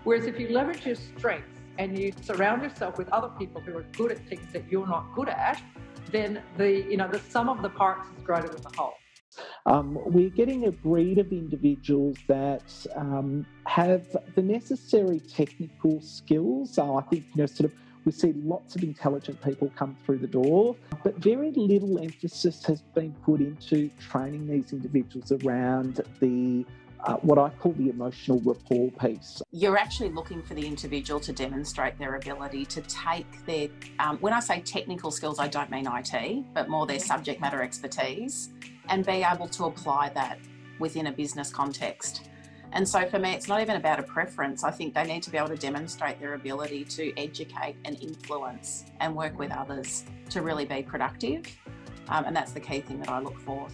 Whereas if you leverage your strengths and you surround yourself with other people who are good at things that you're not good at, then the sum of the parts is greater than the whole. We're getting a breed of individuals that have the necessary technical skills. I think, we see lots of intelligent people come through the door, but very little emphasis has been put into training these individuals around the what I call the emotional rapport piece. You're actually looking for the individual to demonstrate their ability to take their, when I say technical skills, I don't mean IT, but more their subject matter expertise, and be able to apply that within a business context. And so for me, it's not even about a preference. I think they need to be able to demonstrate their ability to educate and influence and work with others to really be productive. And that's the key thing that I look for.